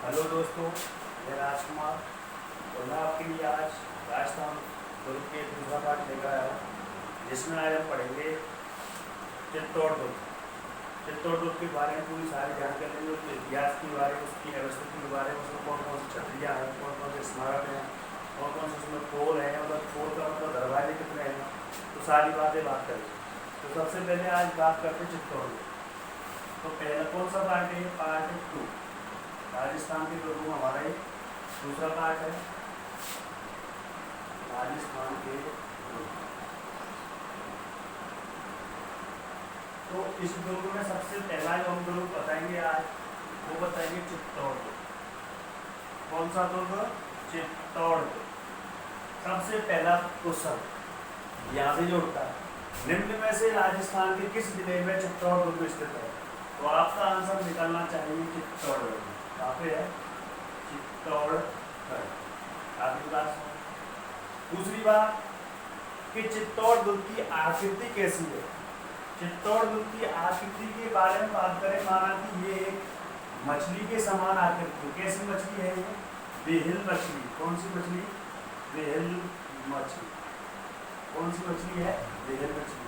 Hello दोस्तों, मैं राजकुमार और मैं आपके लिए आज राजस्थान दुर्ग के दूसरा पार्ट लेकर आया हूँ, जिसमें आज हम पढ़ेंगे चित्तौड़ दुर्ग। चित्तौड़ दुर्ग के बारे में पूरी सारी जानकारी लेंगे, उसके इतिहास के बारे में, उसकी अवस्थिति के बारे में, उसमें कौन कौन सी छतरियाँ हैं, कौन कौन से स्मारक हैं, कौन कौन से उसमें पोल हैं, मतलब पोल का मतलब दरवाजे कितने हैं, तो सारी बात करेंगे। तो सबसे पहले आज बात करते हैं चित्तौड़ दुर्ग। तो पहला कौन सा पार्ट है? पार्ट 2। राजस्थान के दुर्गों में हमारा एक दूसरा पार्ट है, राजस्थान के दुर्ग। तो इस दुर्ग में सबसे पहला जो हम दुर्ग बताएंगे आज, वो बताएंगे चित्तौड़ दुर्ग। कौन सा दुर्ग? चित्तौड़ दुर्ग। सबसे पहला क्वेश्चन यहाँ से जो उठता है, निम्न में से राजस्थान के किस जिले में चित्तौड़ दुर्ग स्थित है? तो आपका आंसर निकलना चाहिए चित्तौड़ दुर्ग। कहाँ पे है? चित्तौड़गढ़। आखिरी बात। दूसरी बात कि चित्तौड़ दुर्ग की आकृति कैसी है? चित्तौड़ दुर्ग की आकृति के बारे में बात करें, माना कि ये एक मछली के समान आकृति है। कैसी मछली है ये? व्हेल मछली। कौन सी मछली? व्हेल मछली। कौन सी मछली है? व्हेल मछली।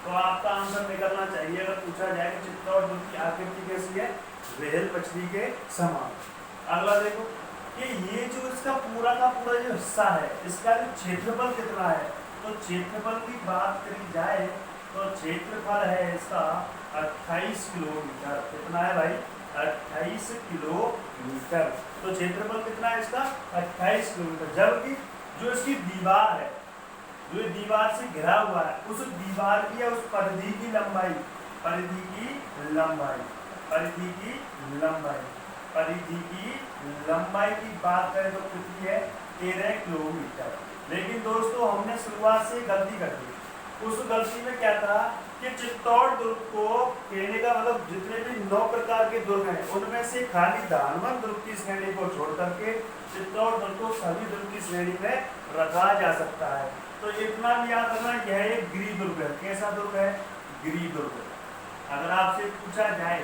तो आपका आंसर निकलना चाहिए, अगर पूछा जाए कि चित्तौड़ दुर्ग की आकृति कैसी है, व्हेल मछली के समान। अगला देखो कि ये जो इसका पूरा का पूरा जो हिस्सा है, इसका जो क्षेत्रफल कितना है? तो क्षेत्रफल की बात करी जाए तो क्षेत्रफल है इसका 28 किलोमीटर। कितना है भाई? 28 किलोमीटर। तो क्षेत्रफल कितना है इसका? 28 किलोमीटर। जबकि जो इसकी दीवार है, जो दीवार से घिरा हुआ है, उस दीवार की या उस परिधि की लंबाई, परिधि की लंबाई, परिधि की लंबाई, परिधि की लंबाई की बात करें तो कितनी है? 13 किलोमीटर। लेकिन दोस्तों हमने शुरुआत से गलती कर दी। उस गलती में क्या था कि चित्तौड़ दुर्ग को कहने का मतलब जितने भी 9 प्रकार के दुर्ग हैं, उनमें से खाली धानवन दुर्ग की श्रेणी को छोड़ करके चित्तौड़ दुर्ग को सभी दुर्ग की श्रेणी में रखा जा सकता है। तो इतना भी याद रखना, यह एक गिरि दुर्ग है। कैसा दुर्ग है? गिरि दुर्ग। अगर आपसे पूछा जाए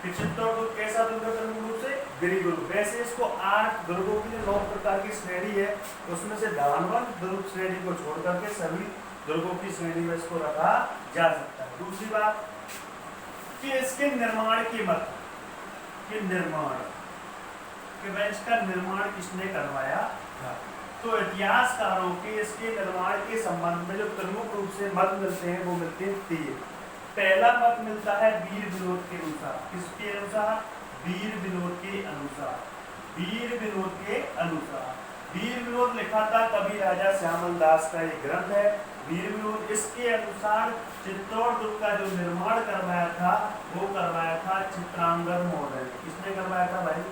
कि चित्तौड़ दुर्ग कैसा दुर्ग है, प्रमुख रूप से गिरि दुर्ग। वैसे इसको 8 दुर्गों की 9 प्रकार की श्रेणी है, उसमें से धानवन दुर्ग श्रेणी को छोड़ करके सभी दुर्गों की श्रेणी में इसको रखा जा सकता है। दूसरी बात कि इसके निर्माण की मत कि निर्माण कि वह इसका निर्माण किसने करवाया था? तो इतिहासकारों के इसके निर्माण के संबंध में जो प्रमुख रूप से मत मिलते हैं, वो मिलते हैं 3। पहला मत मिलता है वीर विनोद के अनुसार। किसके अनुसार? वीर विनोद के अनुसार। वीर विनोद के अनुसार। वीर विनोद लिखा था कवि राजा श्यामल दास का एक ग्रंथ है, वीर विनोद। इसके अनुसार चित्तौड़ दुर्ग का जो निर्माण करवाया था, वो करवाया था चित्रांगद मौर्य ने। किसने करवाया था भाई?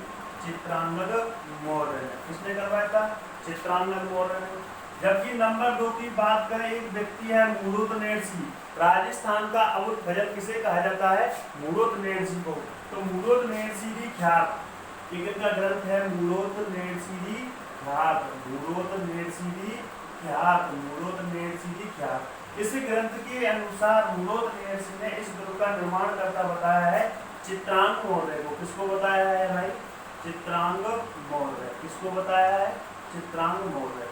चित्रांगद मौर्य ने। किसने करवाया था? चित्रांगद मौर्य ने। जबकि नंबर 2 की बात करें, एक व्यक्ति है मूढ़ोत्नेरसी। राजस्थान का अमृत भजन किसे कहा जाता है? मूढ़ोत्नेरसी को। तो मूढ़ोत्नेरसी ख्यात इनका ग्रंथ है मूढ़ोत्नेरसी ख्यात। मूढ़ोत्नेरसी ख्यात। मूढ़ोत्नेरसी ख्यात। इस ग्रंथ के अनुसार मूढ़ोत्नेरसी ने इस दुर्ग का निर्माण करता बताया है चित्रांग मौर्य को। किसको बताया है भाई? चित्रांग मौर्य। किसको बताया है? चित्रांग मौर्य।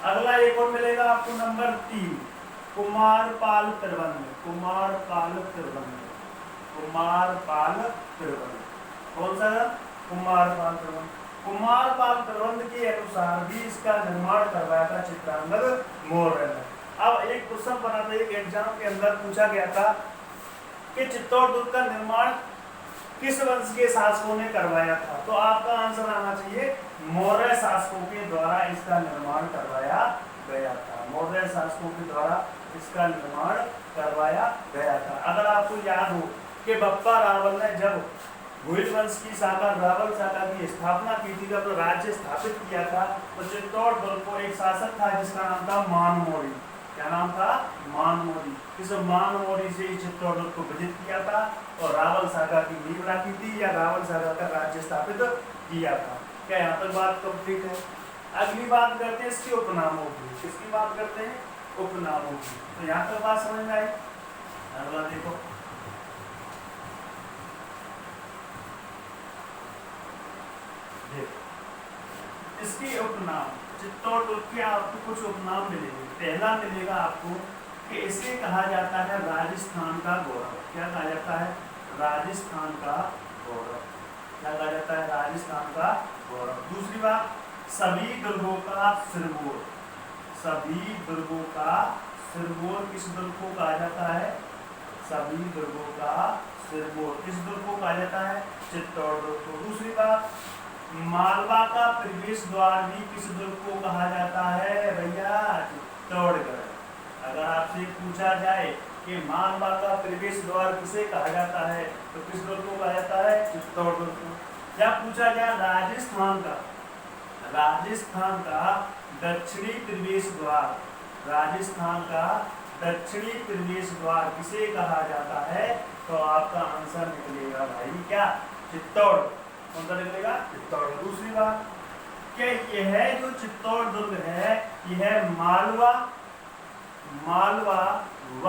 अगला एक और मिलेगा आपको, नंबर 3, कुमारपाल त्रिवंद। कुमारपाल त्रिवंद। कुमारपाल त्रिवंद। कौन सा? कुमारपाल त्रिवंद। कुमारपाल त्रिवंद के अनुसार भी इसका निर्माण करवाया था चित्रांगद मौर्य ने। अब एक क्वेश्चन बना था, एक एग्जाम के अंदर पूछा गया था कि चित्तौड़ दुर्ग का निर्माण किस वंश के शासकों ने करवाया था? तो आपका आंसर आना चाहिए मौर्य शासकों के द्वारा इसका निर्माण करवाया गया था। मौर्य शासकों के द्वारा इसका निर्माण करवाया गया था। अगर आपको याद हो कि बप्पा रावल ने जब घुइल वंश की शाखा, रावल शाखा की स्थापना की थी, जब राज्य स्थापित किया था, तो चित्तौड़ दुर्ग को एक शासक था जिसका नाम था मानमोरी। क्या नाम था? मानमोरी। इस मानमोरी से चित्तौड़ दुर्ग को विजित किया था और रावल शाखा की नींव रखी थी, या रावल शाखा का राज्य स्थापित किया था। क्या यहाँ तक बात कंप्लीट है? अगली बात करते हैं इसके उपनामों की। किसकी बात करते हैं? उपनामों की। तो यहाँ तक बात समझ में आई? अगला देखो, देखो इसके उपनाम, चित्तौड़ दुर्ग के आपको कुछ उपनाम मिलेंगे। पहला मिलेगा आपको कि इसे कहा जाता है राजस्थान का गौरव। क्या कहा जाता है? राजस्थान का गौरव। क्या कहा जाता है? राजस्थान का गौरव। दूसरी बात, सभी दुर्गों का सिरमौर। सभी दुर्गों का सिरमौर। किस दुर्ग को कहा जाता है? सभी दुर्गों का सिरमौर। किस दुर्ग को कहा जाता है? चित्तौड़ दुर्ग को। दूसरी बात, मालवा का प्रवेश द्वार भी किस दुर्ग को कहा जाता है भैया? चित्तौड़गढ़। अगर आपसे पूछा जाए कि मालवा का प्रवेश द्वार किसे कहा जाता है तो किस दुर्ग को कहा जाता है? चित्तौड़ दुर्ग को। या पूछा जाए राजस्थान का दक्षिणी प्रवेश द्वार, राजस्थान का दक्षिणी प्रवेश द्वार किसे कहा जाता है तो आपका आंसर निकलेगा भाई क्या? चित्तौड़। कौन सा निकलेगा? चित्तौड़। दूसरी बात, क्या यह जो चित्तौड़ दुर्ग है यह मालवा व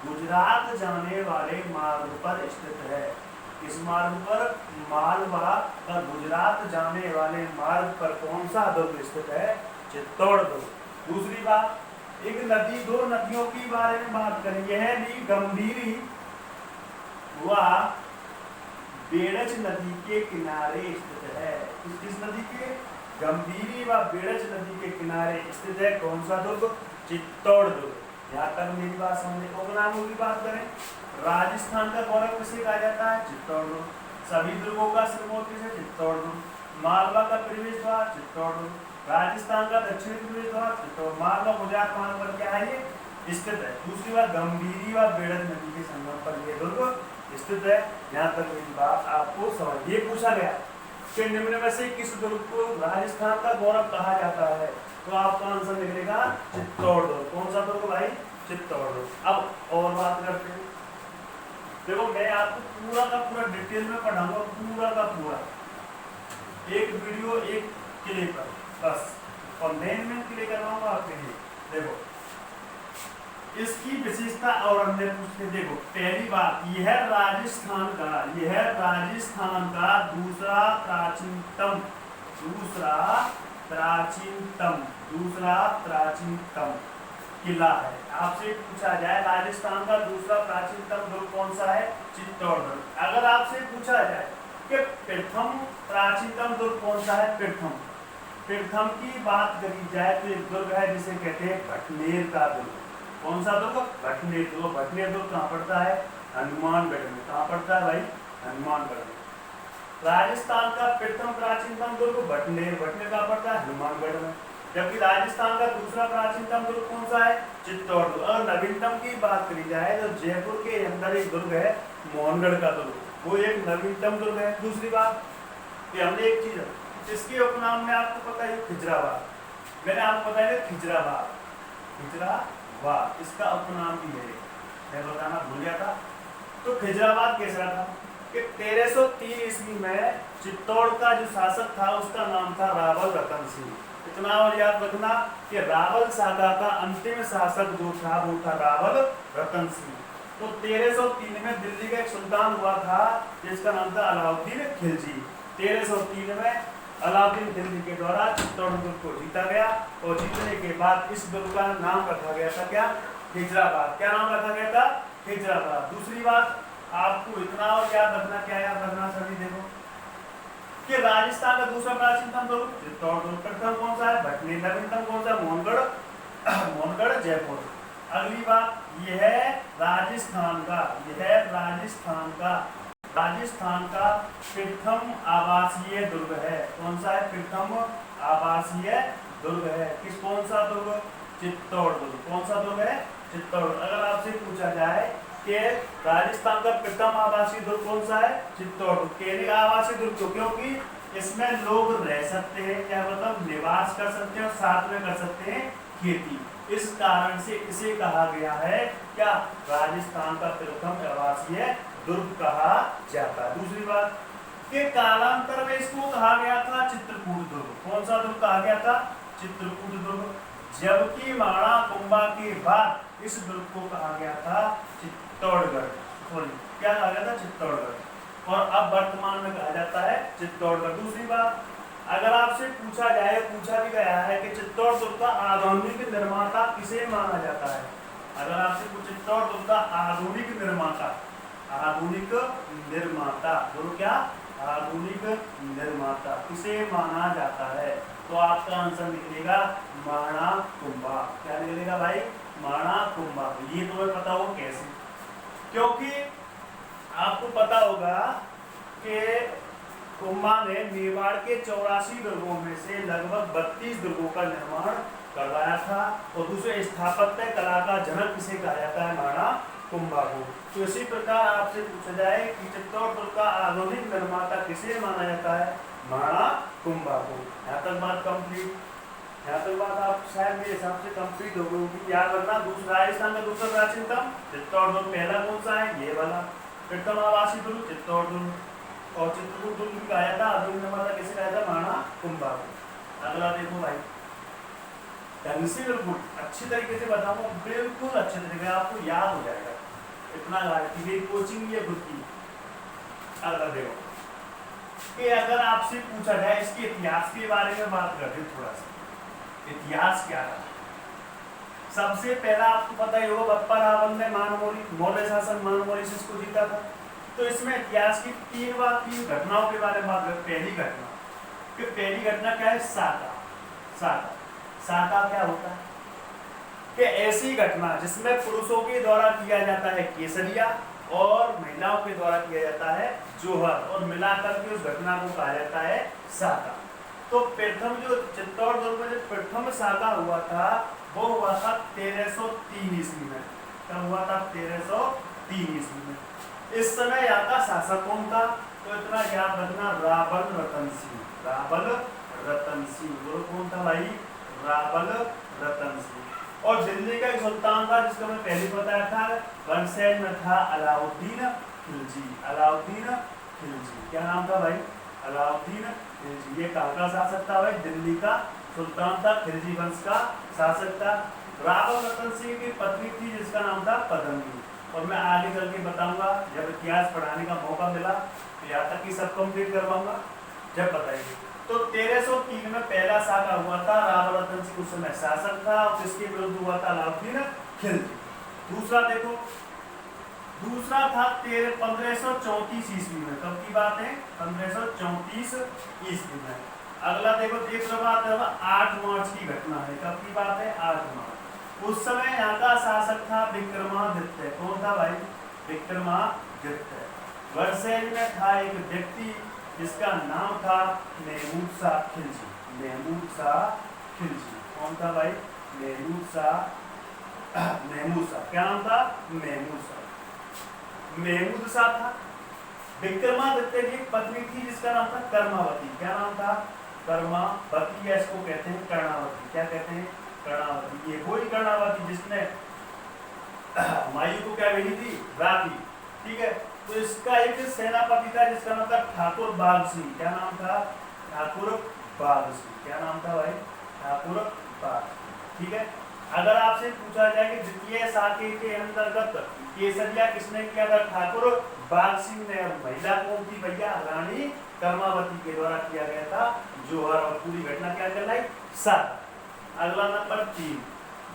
गुजरात जाने वाले मार्ग पर स्थित है। इस मार्ग पर? मालवा व गुजरात जाने वाले मार्ग पर कौन सा दुर्ग स्थित है? चित्तौड़ दुर्ग। दूसरी बात, एक नदी, दो नदियों की बारे में बात करें। यह भी गंभीरी व बेड़च नदी के किनारे स्थित है। किस नदी के? गंभीरी व बेड़च नदी के किनारे स्थित है। कौन सा दुर्ग? चित्तौड़ दुर्ग। यहाँ तक मेरी बात समझे। उपनामों की बात करें, राजस्थान का गौरव किसे कहा जाता है? चित्तौड़ दुर्ग। सभी दुर्गों का सिरमौर किसे? चित्तौड़ दुर्ग। मालवा का प्रवेश द्वार? चित्तौड़ दुर्ग। राजस्थान का दक्षिणी प्रवेश द्वार? चित्तौड़। मालवा गुजरात मार्ग पर क्या है? ये स्थित है। दूसरी बात, गंभीरी व बेड़च नदी के संगम पर यह दुर्ग स्थित है। यहाँ तक मेरी बात आपको समझ। ये पूछा गया कि निम्न में से किस दुर्ग को राजस्थान का गौरव कहा जाता है तो आपका आंसर निकलेगा चित्तौड़ दुर्ग। कौन सा दुर्ग भाई? चित्तौड़ दुर्ग। अब और बात करते हैं। देखो, मैं आपको पूरा का पूरा डिटेल में पढ़ाऊंगा, पूरा का पूरा एक वीडियो एक किले पर बस, और मैं क्लियर करवाऊंगा आपके लिए। देखो इसकी विशेषता और अन्य पूछते। देखो, पहली बात, यह राजस्थान का दूसरा प्राचीनतम किला है। आपसे पूछा जाए राजस्थान का दूसरा प्राचीनतम दुर्ग कौन सा है? चित्तौड़ दुर्ग। अगर आपसे पूछा जाए कि प्रथम प्राचीनतम दुर्ग कौन सा है? प्रथम की बात करी जाए तो एक दुर्ग है जिसे कहते हैं भटनेर का दुर्ग। कौन सा दुर्ग? भटनेर दुर्ग। भटनेर दुर्ग कहाँ पड़ता है? हनुमानगढ़ में। कहाँ पड़ता है भाई? हनुमानगढ़ में। राजस्थान का प्रथम प्राचीनतम दुर्ग भटनेर कहाँ पड़ता है? हनुमानगढ़ में। जबकि राजस्थान का दूसरा प्राचीनतम दुर्ग कौन सा है? चित्तौड़ दुर्ग। और नवीनतम की बात करी जाए तो जयपुर के अंदर एक दुर्ग है मोहनगढ़ का दुर्ग, वो एक नवीनतम दुर्ग है। दूसरी बात कि हमने एक चीज, इसके उपनाम में आपको पता है खिजराबाद, मैंने आपको बताया खिजराबाद, इसका उपनाम भी है, मैं बताना भूल गया था। तो खिजराबाद कैसा था कि 1303 ईस्वी में चित्तौड़ का जो शासक था उसका नाम था रावल रतन सिंह। इतना और याद रखना कि रावल शाखा का अंतिम शासक जो था वो था रावल रतन सिंह। तो 1303 में दिल्ली का एक सुल्तान हुआ था जिसका नाम था अलाउद्दीन खिलजी। 1303 में अलाउद्दीन खिलजी के द्वारा चित्तौड़ दुर्ग को जीता गया और जीतने के बाद इस दुर्ग का नाम रखा गया था क्या? खिजराबाद। क्या नाम रखा गया था? खिजराबाद। दूसरी बात आपको इतना और याद रखना, क्या याद रखना सभी, देखो कि राजस्थान का दूसरा प्राचीनतम दुर्ग चित्तौड़ दुर्ग, प्रथम कौन सा है? भटनेर, नवीनतम कौन सा? मोहनगढ़ जयपुर। अगली बात, यह राजस्थान का प्रथम आवासीय दुर्ग है। कौन सा है? प्रथम आवासीय दुर्ग है। कौन सा दुर्ग? चित्तौड़ दुर्ग। कौन सा दुर्ग है? चित्तौड़। अगर आपसे पूछा जाए कि राजस्थान का प्रथम आवासीय दुर्ग कौन सा है? चित्तौड़ दुर्ग। आवासीय दुर्ग क्यों? क्योंकि इसमें लोग रह सकते हैं, क्या मतलब निवास कर सकते हैं और साथ में कर सकते हैं खेती। इस कारण से इसे कहा गया है क्या? राजस्थान का प्रथम आवासीय दुर्ग कहा जाता है। दूसरी बात कि कालांतर में इसको कहा गया था चित्रकूट दुर्ग। कौन सा दुर्ग कहा गया था? चित्रकूट दुर्ग। जबकि माणा कुंभा के बाद इस दुर्ग को कहा गया था चित्तौड़गढ़। क्या कहा गया था? चित्तौड़गढ़। और अब वर्तमान में कहा जाता है चित्तौड़गढ़। दूसरी बात अगर आपसे पूछा जाए, पूछा भी गया है कि चित्तौड़ दुर्ग का आधुनिक निर्माता किसे माना जाता है, अगर आपसे पूछे चित्तौड़ दुर्ग का आधुनिक निर्माता, आधुनिक निर्माता बोलो क्या, आधुनिक निर्माता किसे माना जाता है, तो आपका आंसर निकलेगा माणा कुंभा। क्या निकलेगा भाई, माणा कुंभा। ये तुम्हें पता हो कैसे, क्योंकि आपको पता होगा कि कुंभा ने मेवाड़ के 84 दुर्गों में से लगभग 32 दुर्गों का निर्माण करवाया था, और दूसरे स्थापत्य कला का जनक किसे कहा जाता है, माणा कुंभा को। तो इसी प्रकार आपसे पूछा जाए कि चित्तौड़ दुर्ग का आधुनिक निर्माता किसे माना जाता है, माणा कुंभा को। यहाँ तक बात कंप्लीट, यहाँ तक बात आप शायद मेरे हिसाब से कंप्लीट हो गई होगी। याद रखना, दूसरा राजस्थान का दूसरा प्राचीनतम चित्तौड़ दुर्ग, पहला कौन सा है, ये वाला। प्रथम आवासीय दुर्ग चित्तौड़ दुर्ग, और चित्रकूट दुर्ग भी कहा था, आधुनिक निर्माता किसे कहा था, माणा कुंभा को। अगला देखो भाई, ढंग से बिल्कुल अच्छी तरीके से बताऊंगा, बिल्कुल अच्छे तरीके आपको याद हो जाएगा, इतना ये कोचिंग ये खुद की। अगला देखो कि अगर आपसे पूछा जाए इसके इतिहास के बारे में बात करते हैं, थोड़ा सा इतिहास क्या रहा। सबसे पहला आपको पता ही होगा, बप्पा रावल ने मौर्य शासन मानमौरी को जीता था। तो इसमें इतिहास की तीन घटनाओं के बारे में बात करें। पहली घटना, कि पहली घटना क्या है, साका। साका, साका क्या होता है, कि ऐसी घटना जिसमें पुरुषों के द्वारा किया जाता है केसरिया और महिलाओं के द्वारा किया जाता है जोहर, और मिलाकर के उस घटना को कहा जाता है साका। तो प्रथम जो चित्तौड़ दुर्ग में जो प्रथम साका हुआ था, वो हुआ था 1303 ईस्वी में। कब हुआ था, 1303 ईस्वी में। इस समय यहाँ का शासक कौन था, तो इतना याद रखना, रावल रतन सिंह। रावल रतन सिंह, वो कौन था भाई, रावल रतन सिंह। और दिल्ली का एक सुल्तान था जिसका मैं पहले बताया था, वंशज में था अलाउद्दीन खिलजी। अलाउद्दीन खिलजी, क्या नाम था भाई, अलाउद्दीन खिलजी। ये कहाँ का शासक था भाई, दिल्ली का सुल्तान था, खिलजी वंश का शासक था। रावल रतन सिंह की पत्नी थी जिसका नाम था पद्मिनी, और मैं आगे चल के बताऊंगा जब इतिहास पढ़ाने का मौका मिला, तो यहाँ तक ही सब कंप्लीट करवाऊंगा जब बताएंगे। तो 1303 में पहला साका हुआ था, रावल रतन सिंह उस समय शासक था, और जिसके विरुद्ध हुआ था अलाउद्दीन खिलजी। दूसरा देखो, दूसरा था 1534 ईस्वी में। कब की बात है, 1534 ईस्वी में। अगला देखो, तीसरा बात है 8 मार्च की घटना है। कब की बात है, 8 मार्च। उस समय यहाँ का शासक था विक्रमादित्य। कौन था भाई, विक्रमादित्य। वर्षेज में था एक व्यक्ति जिसका नाम था महमूद शाह खिलजी। महमूद शाह खिलजी, कौन था भाई, महमूद शाह। महमूद शाह, क्या नाम था, महमूद शाह। महमूद शाह था। विक्रमादित्य की पत्नी थी जिसका नाम था कर्मावती। क्या नाम था, कर्मावती, या इसको कहते हैं कर्णावती। क्या कहते हैं, कर्णावती। ये वही कर्णावती जिसने मायू को क्या भेजी थी, राखी। ठीक है, तो इसका एक सेनापति था जिसका नाम था ठाकुर बाघ सिंह। क्या नाम था, ठाकुर बाघ सिंह। क्या नाम था भाई, ठाकुर बाघ। ठीक है, अगर आपसे पूछा जाए कि द्वितीय साके के अंतर्गत केसरिया किसने किया था, ठाकुर बाघ सिंह ने। महिला कौन थी भैया, रानी कर्मावती के द्वारा किया गया था जोहर, और पूरी घटना क्या कहलाई, साका। अगला नंबर 3।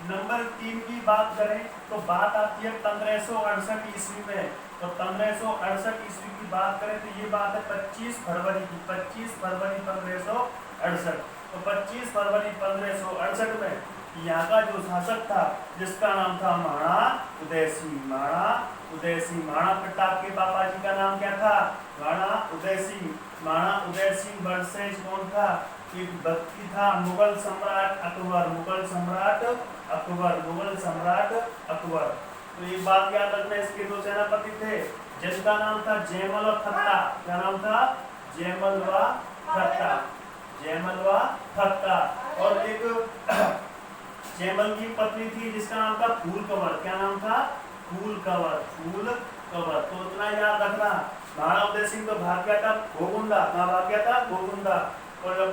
नंबर 3 की बात करें तो बात आती है 1568 ईस्वी में। तो 1568 ईस्वी की बात करें तो ये बात है 25 फरवरी की। 25 फरवरी 1568। तो 25 फरवरी 1568 में यहाँ का जो शासक था जिसका नाम था माणा उदय सिंह। माणा उदय सिंह। माणा प्रताप के पापा जी का नाम क्या था, माणा उदय सिंह। माणा उदय सिंह वंशज कौन था, एक व्यक्ति था मुगल सम्राट अकबर। मुगल सम्राट अकबर। मुगल सम्राट अकबर। तो एक बात याद रखना, इसके दो सेनापति थे जिनका नाम था जयमल व थत्ता। क्या नाम था, जयमल व थत्ता। जयमल व थत्ता। और एक जयमल की पत्नी थी जिसका नाम था फूल कंवर। क्या नाम था, फूल कंवर। फूल कंवर। तो इतना याद रखना। माणा उदय सिंह तो भाग गया था गोगुंदा। कहाँ भाग गया था, गोगुंदा। और जब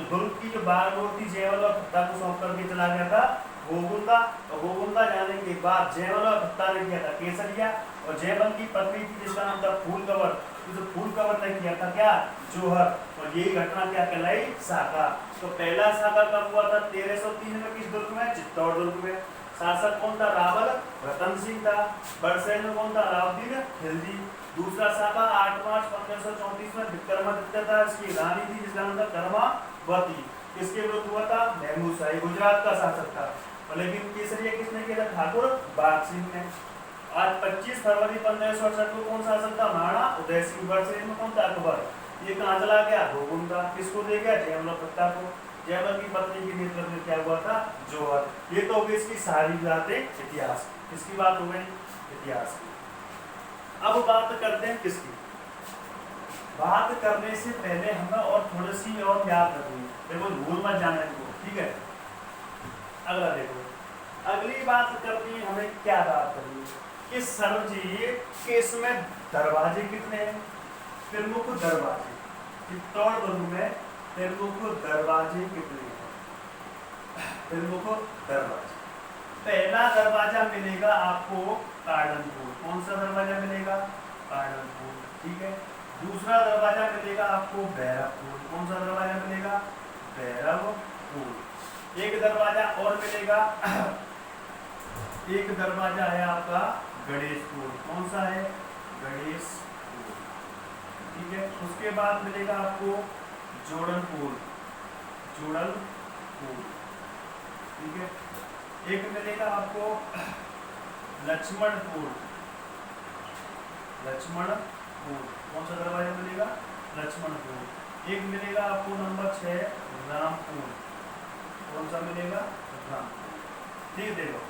दुर्ग की जो बागडोर थी जयमल और थत्ता को सौंप करके चला गया था गोगुंदा। और गोगुंदा जाने के बाद जयमल और थत्ता ने किया था केसरिया। और जयमल की पत्नी थी जिसका नाम था फूल कंवर, उसे फूल का वर्णन किया था क्या, जोहर, और यही घटना क्या कहलाई, साका। तो पहला साका कब हुआ था, 1303 में, किस दुर्ग में, चित्तौड़ दुर्ग में। शासक कौन था, रावल रतन सिंह था। बरसैन में कौन था, अलाउद्दीन खिलजी। दूसरा साका 8 मार्च 1534 में विक्रमादित्य था, इसकी रानी थी जिसका नाम था कर्मावती। किसके विरुद्ध हुआ था, महमूद शाही, गुजरात का शासक था। लेकिन केसरिया किसने किया था, ठाकुर बाग सिंह ने। आज 25 फरवरी 1568 को कौन शासक था, महाराणा उदय सिंह। बरसैन में कौन था, अकबर। ये कहाँ चला गया, गोगुंदा। किसको दे गया, जयमल प्रताप को। जयमल की पत्नी के नेतृत्व में क्या हुआ था, जोहर। ये तो हो गई इसकी सारी बातें इतिहास की। किसकी बात हो गई, इतिहास की। अब बात करते हैं किसकी, बात करने से पहले हमें और थोड़ी सी और याद रखनी है, देखो भूल मत जाना इनको, ठीक है। अगला देखो, अगली बात करनी है हमें, क्या बात करनी है कि सर जी के इसमें दरवाजे कितने हैं, प्रमुख दरवाजे, चित्तौड़ दुर्ग में प्रमुख दरवाजे कितने हैं, प्रमुख दरवाजे। पहला दरवाजा मिलेगा आपको कार्डनपुर, कौन सा दरवाजा मिलेगा, कार्डनपुर, ठीक है। दूसरा दरवाजा मिलेगा आपको भैरवपुर, कौन सा दरवाजा मिलेगा, भैरवपुर। एक दरवाजा और मिलेगा एक दरवाजा है आपका गणेशपुर, कौन सा है, गणेशपुर, ठीक है। उसके बाद मिलेगा आपको जोड़नपुर, जोड़नपुर, ठीक है। एक मिलेगा आपको लक्ष्मणपुर, लक्ष्मणपुर, कौन सा दरवाजा मिलेगा, लक्ष्मणपुर। एक मिलेगा आपको नंबर 6 रामपुर, कौन सा मिलेगा, रामपुर, ठीक। देखो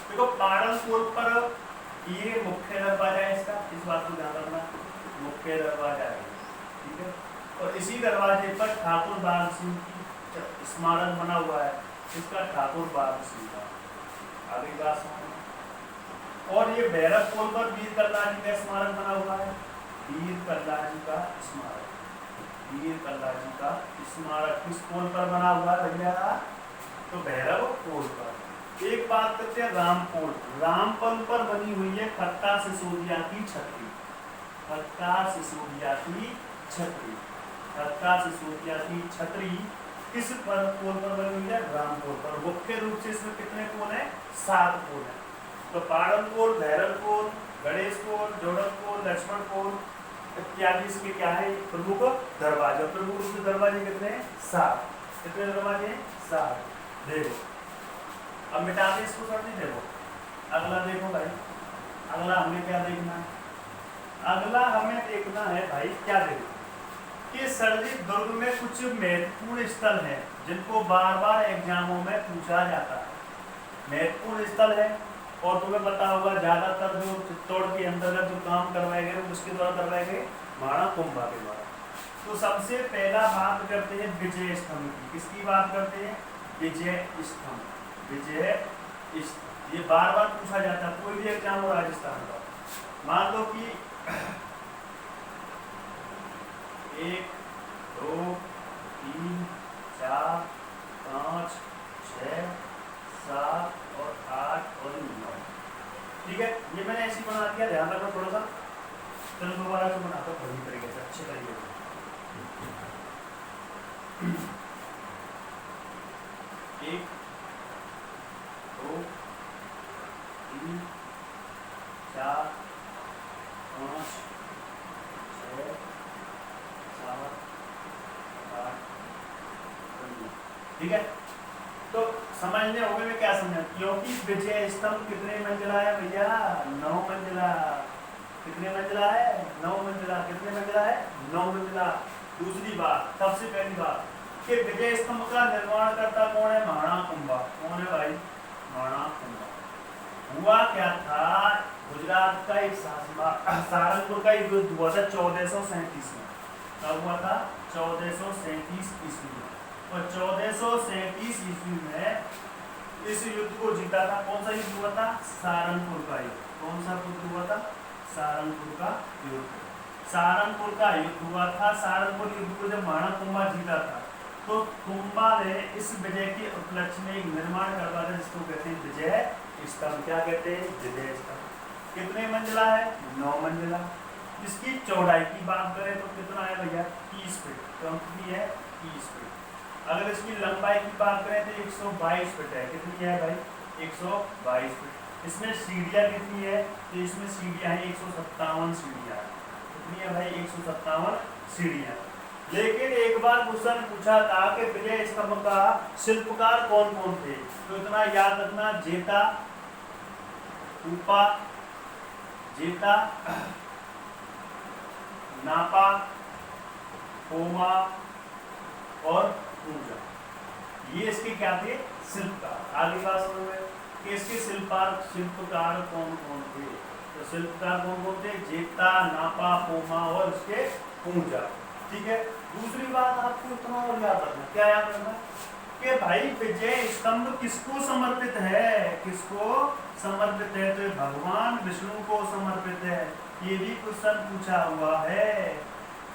देखो पाटनपुर पर ये मुख्य दरवाजा है इसका, इस बात को ध्यान रखना, मुख्य दरवाजा है, ठीक है। और इसी दरवाजे पर ठाकुर बाग सिंह की स्मारक बना हुआ है, इसका ठाकुर बाग सिंह का, आगे बात सुनो। और ये भैरवपुर पर वीर कल्ला जी का स्मारक बना हुआ है, वीर कल्ला जी का स्मारक, वीर कल्ला जी का स्मारक किस पोल पर बना हुआ है भैया, तो भैरवपुर पर। एक बात करते हैं रामपुर, रामपुर पर बनी हुई है खट्टा सिसोदिया की छतरी, खट्टा सिसोदिया की छतरी, खट्टा सिसोदिया की छतरी किस पर पोल पर बनी हुई है, रामपुर पर। मुख्य रूप से इसमें कितने पोल हैं, 7 पोल हैं। तो पाटनपुर, भैरवपुर, गणेशपुर, जोड़नपुर, लक्ष्मणपुर इत्यादि इसके क्या है, प्रमुख दरवाजे। प्रमुख रूप से दरवाजे कितने हैं, 7। कितने दरवाजे, 7। देखो अब मिटा दे इसको, कर दी। देखो अगला देखो भाई, अगला हमें क्या देखना है, अगला हमें देखना है भाई, क्या देखो कि सरजी दुर्ग में कुछ महत्वपूर्ण स्थल हैं जिनको बार बार एग्जामों में पूछा जाता है। महत्वपूर्ण स्थल है और तुम्हें पता होगा ज्यादातर जो चित्तौड़ के अंतर्गत जो काम करवाए गए उसके द्वारा करवाए गए, महाराणा कुंभा के द्वारा। तो सबसे पहला बात करते हैं विजय स्तंभ की। किसकी बात करते हैं, विजय स्तंभ, विजय स्तंभ। ये बार बार पूछा जाता है कोई भी एग्जाम हो राजस्थान का। मान लो कि 1 2 3 4 5 6 7 और 8 और 9, ठीक है। ये मैंने ऐसी बना दिया, ध्यान रखना थोड़ा सा। चलो दोबारा से बनाता हूँ बढ़िया तरीके से, अच्छे तरीके से। 1 2 3 4 5 6 7 8, ठीक है। तो समझने होंगे मैं क्या समझा, क्योंकि विजय स्तंभ कितने मंजिला है भैया, 9 मंजिला। कितने मंजिला है, 9 मंजिला। कितने मंजिला है, 9 मंजिला। दूसरी बात, सबसे पहली बात कि विजय स्तंभ का निर्माण करता कौन है, महाराणा कुंभा। कौन है भाई, महाराणा कुंभा। हुआ क्या था, गुजरात का एक सहारनपुर का एक युद्ध हुआ था 1437 में। कब हुआ था, 1437 ईस्वी में। और 1437 ईस्वी में इस युद्ध को जीता था। कौन सा युद्ध हुआ था, सहारनपुर का युद्ध। कौन सा युद्ध हुआ था, सहारनपुर का युद्ध। सहारनपुर का युद्ध हुआ था। सहारनपुर युद्ध को जब महाराणा कुंभा जीता था तो कुंभा ने इस विजय के उपलक्ष्य में एक निर्माण करवा था जिसको कहते हैं विजय स्तंभ। क्या कहते हैं, विजय स्तंभ। कितने मंजिला है, 9 मंजिला। इसकी चौड़ाई की बात करें तो कितना है भैया 30 फीट, तो कितनी है 30 फीट। अगर इसकी लंबाई की बात करें तो 122 फीट है, कितनी है भाई 122 फीट। इसमें सीढ़ियाँ कितनी है, तो इसमें सीढ़ियाँ हैं 157 सीढ़ियाँ, कितनी है भाई 157 सीढ़ियाँ। लेकिन एक बार क्वेश्चन पूछा था कि विजय स्तंभ का शिल्पकार कौन कौन थे, तो इतना याद रखना, जेता, रूपा, जेता, नापा, पोमा और पूजा, ये इसके क्या थे शिल्पकार। आगे बात समझ में कि इसके शिल्पकार कौन कौन थे, तो शिल्पकार कौन कौन थे, जेता, नापा, पोमा और इसके पूजा, ठीक है। दूसरी बात आपको इतना और याद रखना, क्या याद रखना कि भाई विजय स्तंभ किसको समर्पित है, किसको समर्पित है, तो भगवान विष्णु को समर्पित है। ये भी क्वेश्चन पूछा हुआ है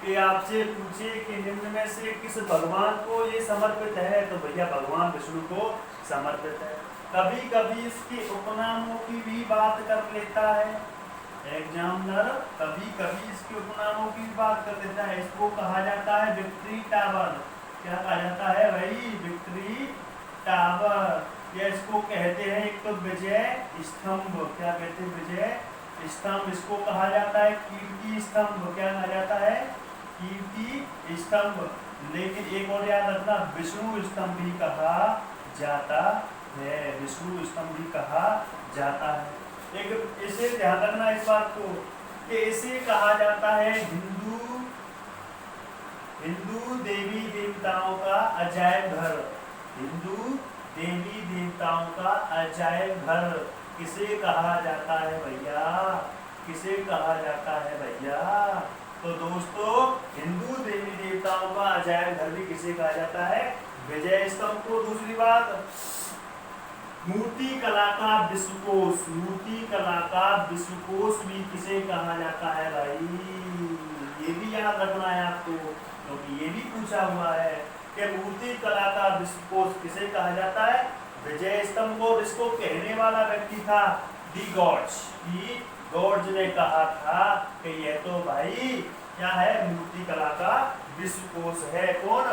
कि आपसे पूछे कि निम्न में से किस भगवान को ये समर्पित है, तो भैया भगवान विष्णु को समर्पित है। कभी कभी इसके उपनामों की भी बात कर लेता है एग्जामिनर, कभी कभी इसके उपनामों की बात कर देता है। इसको कहा जाता है विक्ट्री टावर, क्या कहा जाता है भाई विक्ट्री टावर, या इसको कहते हैं एक तो विजय स्तंभ, क्या कहते हैं विजय स्तंभ, इसको कहा जाता है कीर्ति स्तंभ, क्या कहा जाता है कीर्ति स्तंभ। लेकिन एक और याद रखना विष्णु स्तंभ भी कहा जाता है, विष्णु स्तंभ भी कहा जाता है। एक इसे ध्यान रखना इस बात को कि इसे कहा जाता है हिंदू देवी देवताओं का अजायब घर, हिंदू देवी देवताओं का अजायब घर किसे कहा जाता है भैया, किसे कहा जाता है भैया, तो दोस्तों हिंदू देवी देवताओं का अजायब घर भी किसे कहा जाता है, विजय स्तंभ को। दूसरी बात मूर्ति कला का विश्वकोश, मूर्ति कला का विश्वकोश भी किसे कहा जाता है भाई, ये भी याद रखना है आपको, क्योंकि ये भी पूछा हुआ है कि मूर्ति कला का विश्वकोश किसे कहा जाता है, विजय स्तंभ को। इसको कहने वाला व्यक्ति था डी गॉर्ज ने कहा था कि यह तो भाई क्या है मूर्ति कला का विश्वकोश है, कौन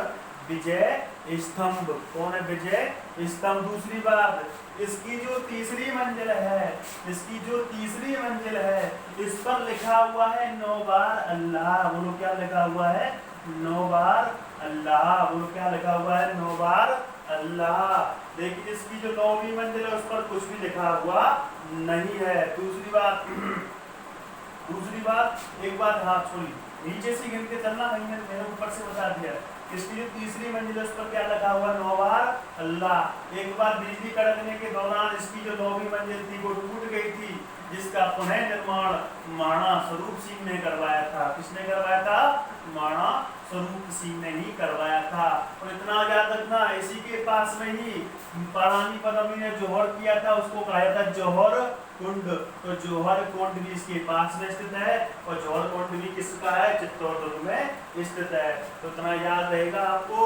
विजय स्तंभ, कौन है विजय स्तंभ। दूसरी बात इसकी जो तीसरी मंजिल है, इसकी जो तीसरी मंजिल है इस पर लिखा हुआ है 9 बार अल्लाह, बोलो क्या लिखा हुआ है 9 बार अल्लाह, बोलो क्या लिखा हुआ है 9 बार अल्लाह। लेकिन इसकी जो 9वीं मंजिल है उस पर कुछ भी लिखा हुआ नहीं है। दूसरी बात एक बात हाथ छोड़ी, नीचे से गिन के चलना, मैंने ऊपर से बता दिया। इसकी जो तीसरी मंजिल उस पर क्या लगा हुआ 9 बार अल्लाह। एक बार बिजली कड़कने के दौरान इसकी जो 9वीं मंजिल थी वो टूट गई थी, जिसका पुनः निर्माण महाराणा स्वरूप सिंह ने करवाया था। किसने करवाया था, महाराणा स्वरूप सिंह ने ही करवाया था। और इतना याद रखना इसी के पास में ही परानी पदमी ने जौहर किया था, उसको कहा जाता जौहर कुंड, तो जौहर कुंड भी इसके पास में स्थित है, और जौहर कुंड भी किसका है, चित्तौड़गढ़ में स्थित है। तो इतना याद रहेगा आपको।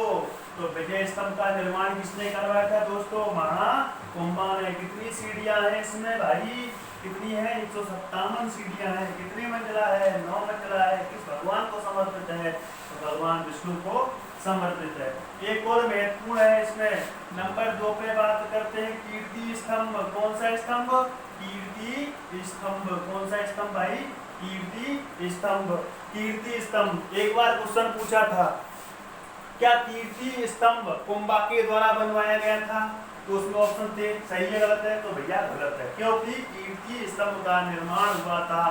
तो विजय स्तंभ का निर्माण किसने करवाया था दोस्तों, महाराणा कुंभा ने। कितनी सीढ़ियां हैं इसमें भाई, कितनी है 157 सीढ़ियां हैं। कितनी मंजिला है, 9 मंजिला है। किस भगवान को समर्पित है, तो भगवान विष्णु को समर्पित है। एक और महत्वपूर्ण है इसमें, नंबर 2 पे बात करते हैं कीर्ति स्तंभ। कौन सा स्तंभ, कीर्ति स्तंभ। कौन सा स्तंभ भाई, कीर्ति स्तंभ। कीर्ति स्तंभ एक बार क्वेश्चन पूछा था, क्या कीर्ति स्तंभ कुंभा के द्वारा बनवाया गया था, तो उसमें ऑप्शन थे सही है गलत है, तो भैया गलत है, क्योंकि कीर्ति स्तंभ का निर्माण हुआ था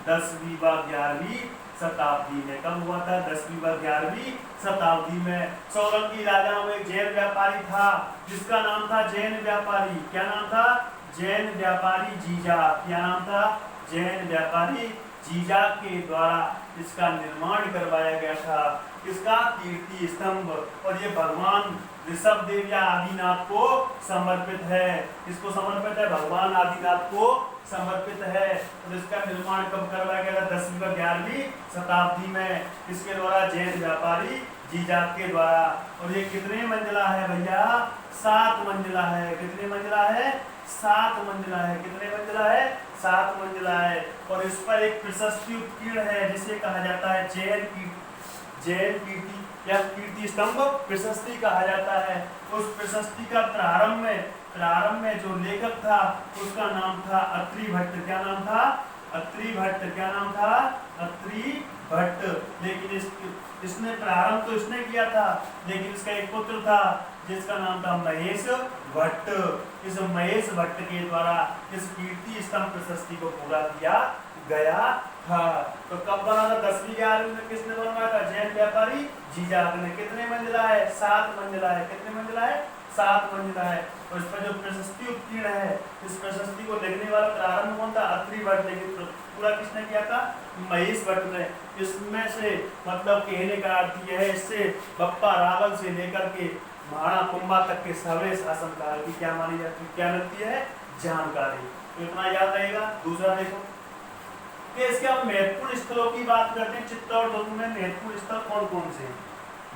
10वीं व 11वीं शताब्दी में। कब हुआ था, 10वीं व 11वीं शताब्दी में। सोलंकी राजाओं में एक जैन व्यापारी था जिसका नाम था जैन व्यापारी। क्या नाम था, जैन व्यापारी जीजा। क्या नाम था, जैन व्यापारी जीजा के द्वारा इसका निर्माण करवाया गया था। इसका कीर्ति स्तंभ, और ये भगवान ऋषभ देव या आदिनाथ को समर्पित है। किसको समर्पित है, भगवान आदिनाथ को समर्पित है। और इसका निर्माण कब करवाया गया था, 10वीं व 11वीं शताब्दी में। इसके द्वारा जैन व्यापारी जीजात के द्वारा। और ये कितने मंजिला है भैया, 7 मंजिला है। कितने मंजिला है, 7 मंजिला है। कितने मंजिला है, 7 मंजिला है और इस पर एक प्रशस्ति उत्कीर्ण है जिसे कहा जाता है जैन कीर्ति या कीर्ति स्तंभ प्रशस्ति कहा जाता है। उस प्रशस्ति का प्रारंभ में जो लेखक था उसका नाम था अत्रि भट्ट। क्या नाम था? अत्रि भट्ट। क्या नाम था? अत्रि भट्ट। लेकिन इसने प्रारंभ तो इसने किया था, लेकिन इसका एक पुत्र था जिसका नाम था महेश भट्ट। इस महेश भट्ट के द्वारा इस कीर्ति स्तंभ प्रशस्ति को पूरा किया गया था। तो कब बना था? 10वीं 11वीं में किसने बनवाया था? जैन व्यापारी जीजाक ने। कितने मंजिला है? 7 मंजिला है। कितने मंजिला है? 7 मंजिला है। और इस पर जो प्रशस्ति उत्कीर्ण है, इस प्रशस्ति को लिखने वाला प्रारंभ कौन था? अत्रि भट्ट। लेकिन पूरा किसने किया था? महेश भट्ट ने। इसमें से मतलब कहने का अर्थ यह है, इससे बप्पा रावल से लेकर के महाराणा कुंभा तक के सारे शासनकाल की क्या मानी जाती, क्या मिलती है? जानकारी। तो इतना याद रहेगा। दूसरा देखो कि इसके अब महत्वपूर्ण स्थलों की बात करते हैं। चित्तौड़ दुर्ग में महत्वपूर्ण स्थल कौन कौन से हैं?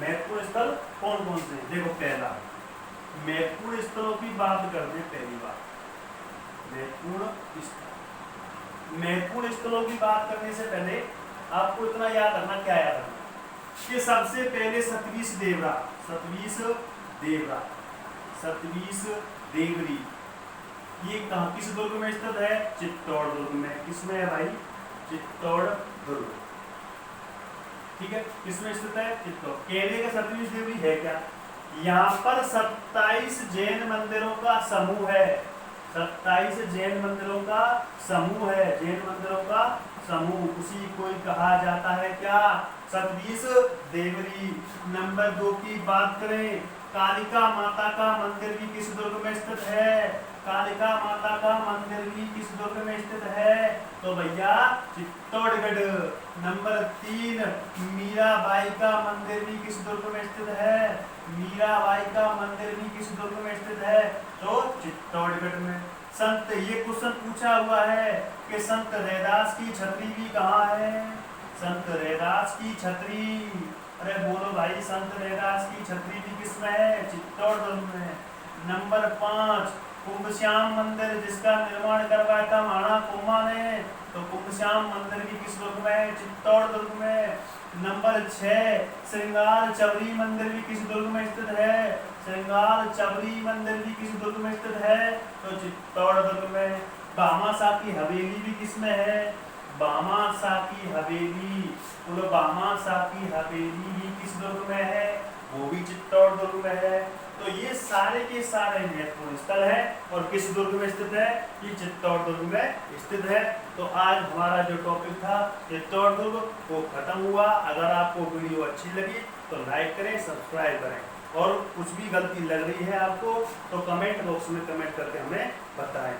महत्वपूर्ण स्थल कौन कौन से हैं? देखो, पहला महत्वपूर्ण स्थलों की बात करते हैं। पहली बात महत्वपूर्ण स्थलों की बात करने से पहले आपको इतना याद रखना, क्या याद रखना कि सबसे पहले सतवीश देवरी ये कहाँ, किस दुर्ग में स्थित है? चित्तौड़ दुर्ग में। किसमें है भाई? चित्तौड़ दुर्ग। ठीक है, किसमें स्थित है? चित्तौड़। केले का सतवीश देवरी है क्या? यहाँ पर 27 जैन मंदिरों का समूह है। 27 जैन मंदिरों का समूह है। जैन मंदिरों का समूह, उसी को कहा जाता है क्या? सतवीश देवरी। नंबर 2 की बात करें, कालिका माता का मंदिर भी किस दुर्ग में स्थित है? कालिका माता का मंदिर भी किस दुर्ग में स्थित है? तो भैया चित्तौड़गढ़। नंबर 3, मीराबाई का मंदिर भी किस दुर्ग में स्थित है? मीराबाई का मंदिर भी किस दुर्ग में स्थित है? तो चित्तौड़गढ़ में। संत, ये क्वेश्चन पूछा हुआ है कि संत रैदास की छतरी भी कहाँ है? संत रैदास की छतरी, अरे बोलो भाई, संत रैदास की छतरी भी किसमें है? चित्तौड़ दुर्ग में। नंबर 5, कुंभश्याम मंदिर जिसका निर्माण करवाया था महाराणा कुंभा ने, तो कुंभश्याम मंदिर भी किस दुर्ग में है? चित्तौड़ दुर्ग में। नंबर 6, श्रृंगार चबरी मंदिर भी किस दुर्ग में स्थित है? श्रृंगार चबरी मंदिर भी किस दुर्ग में स्थित है? तो चित्तौड़ दुर्ग में। भामाशाह की हवेली भी किसमें है? भामाशाह की हवेली। बोलो, भामाशाह की हवेली भी किस दुर्ग में है? वो भी चित्तौड़ दुर्ग में है। तो ये सारे के सारे महत्वपूर्ण स्थल है और किस दुर्ग में स्थित है? ये चित्तौड़ दुर्ग में स्थित है। तो आज हमारा जो टॉपिक था चित्तौड़ दुर्ग वो खत्म हुआ। अगर आपको वीडियो अच्छी लगी तो लाइक करें, सब्सक्राइब करें और कुछ भी गलती लग रही है आपको तो कमेंट बॉक्स में कमेंट करके हमें बताएं।